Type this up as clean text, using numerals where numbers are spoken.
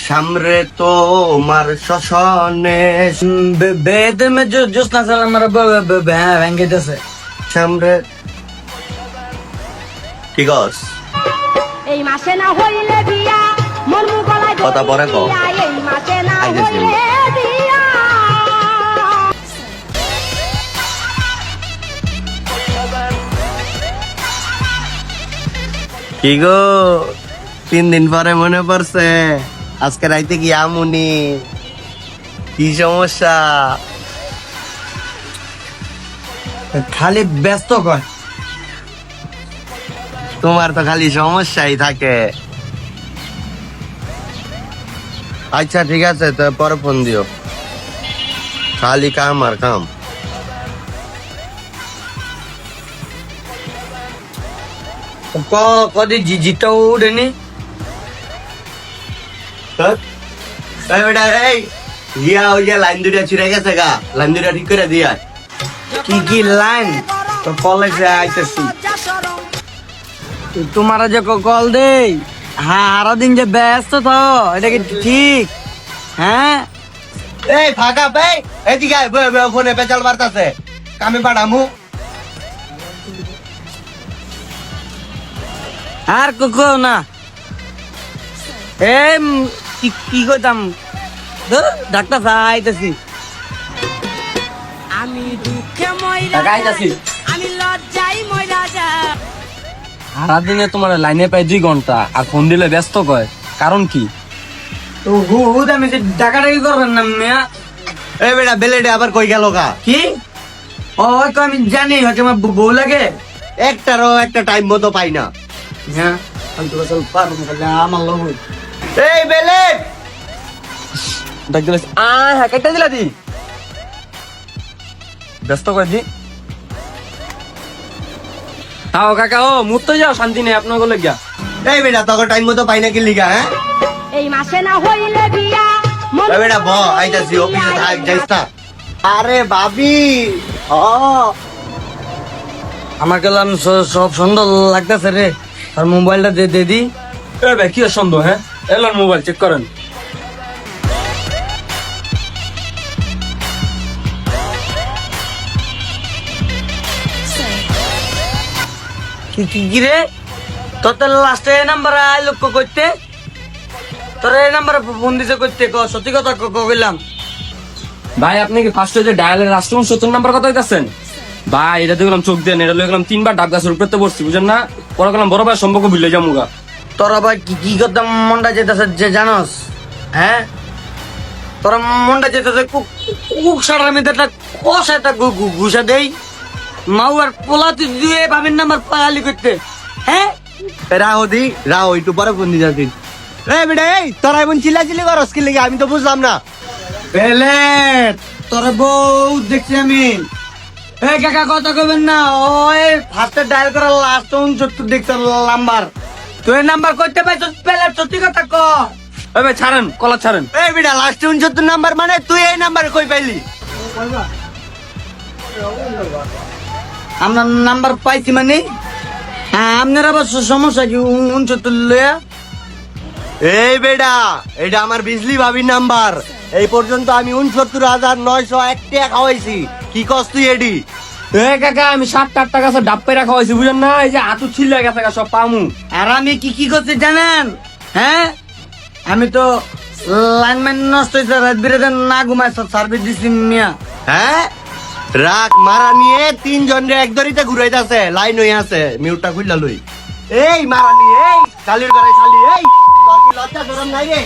সামরে তো মার শশনে বেদ মে জোসনা সাল আমার ভেঙ্গে দিতেছে সামরে ঠিক আছে এই মাসে না হইলে বিয়া মন মুগলায় কথা পরে কও। এই মাসে না আইতেছি আমি। হইলে বিয়া কি গো 3 দিন পরে মনে পড়ছে আজকে রাইতে কি আমুনি কি সমস্যা খালি ব্যস্ত কর তোমার তো খালি সমস্যাই থাকে আচ্ছা ঠিক আছে তো পরে ফোন দিও খালি কাম আর কাম কদি জিটা উঠেনি এই বেটা এই গিয়া ওই যে লাইন দুটা ছিঁড়ে গেছে গা লাইন দুটা ঠিক করে দিয়া কি লাইন তো কলেজে আইতেছি তোমার যে কল দেই হ্যাঁ সারাদিন যে ব্যস্ত তো এটা কি ঠিক হ্যাঁ এই ফাঁকা পেই এদিকে আয়, ফোনে পেঁচাল বার্তাছে কামে পাঠামু আর কো না এই কি কইতাম ডাক্তার আইতেছি আমি দুঃখে মইরা টাকা আইতাছি। আমি লজ্জায় মইরা যা সারাদিনে তোমার লাইনে প্রায় 2 ঘন্টা আর ফোন দিলে ব্যস্ত কয় কারণ কি? তো হুদ আমি যে ডাকাডাকি করবেন না মিয়া এই বেটা বেলেটে আবার কই গেল গা কি ও তো আমি জানি হয়তো আমার বউ লাগে একটারও একটা টাইম মতো পাই না হ্যাঁ আমি তো চল পারবো না আমার লোক এই বেলেট ডাক দিলে হ্যাঁ কেটে দিলা দি ব্যস্ত কয় দি তাও কাকা ও মুতে যাও শান্তি নেই আপনার গলে গিয়া এই বেটা তোকে টাইম মতো পাই না কি লিগা হ্যাঁ এই মাসে না হইলে বিয়া মন এই বেটা ব আইতাছি অফিসে থাক যাইস না আরে ভাবি ও আমার গেলাম সব সুন্দর লাগতেছে রে আর মোবাইলটা দে দি এ ভাই কি সন্দেহ হ্যাঁ এলন মোবাইল চেক করেন কি রে তোর তো লাস্টে নাম্বার আই লক্ষ্য করতে তোর এই নাম্বারে ফোন দিছে করতে সত্যি কথা কইলাম ভাই আপনি কি ফার্স্ট যে ডায়ালের রাষ্ট্রমন 70 নাম্বার কথা কইতাছেন ভাই এটা দেখলাম চোখ দিয়ে এটা দেখলাম 3বার ডাব গাছের উপরে বসছি বুঝেন না পরে গেলাম বড় ভাই সম্পর্ক ভুলে যামুগা তোর আবার কি করতাম মনটা যেতেছে যে জানোস হ্যাঁ তোর মনটা যেতেছে কুক সারার মধ্যে একটা কষা একটা ঘুষা দেই মাউ আর পোলা তুই দিয়ে ভাবির নাম্বার পালি করতে হ্যাঁ রাও দি রাও একটু পরে ফোন দিয়ে যাচ্ছি এই বেটা এই তোরা এমন চিল্লাচিল্লি করস কি লিগা আমি তো বুঝলাম না বেলেট তোর বউ দেখছি আমি এই কাকা কথা কইবেন না ওই ফার্স্টে ডায়াল করার লাস্ট 69 দেখছ নাম্বার তুই নাম্বার কইতে পাইছ বেলেট সত্যি কথা ক এ ভাই ছাড়েন কলা ছাড়েন এই বেটা লাস্ট 69 নাম্বার মানে তুই এই নাম্বার কই পাইলি আমরা নাম্বার পাইছি মানে হ্যাঁ আপনার আবার সমস্যা কি 69 লয়া এই বেটা এটা আমার বিজলি ভাবির নাম্বার এই পর্যন্ত আমি 69,901 টাকা খাওয়াইছি কি কস তুই এডি এ কাকা আমি 7-8 টাকা ডাব পেরা খাওয়াইছি বুঝেন না এই যে হাতু ছিলা গেছে সব পামু আর আমি কি করছি জানেন হ্যাঁ আমি তো লাইনম্যান নষ্ট হয়েছে রাত বিরেতে না ঘুমাই সার্ভিস দিছি মিয়া হ্যাঁ রাগ মারা নিয়ে 3 জন রে এক দড়িতে ঘুরাইতাছে লাইন হই আছে মিউটটা খুললা লই এই মারা নিয়ে এই কালির ঘরে খালি এই লজ্জা শরম নাই রে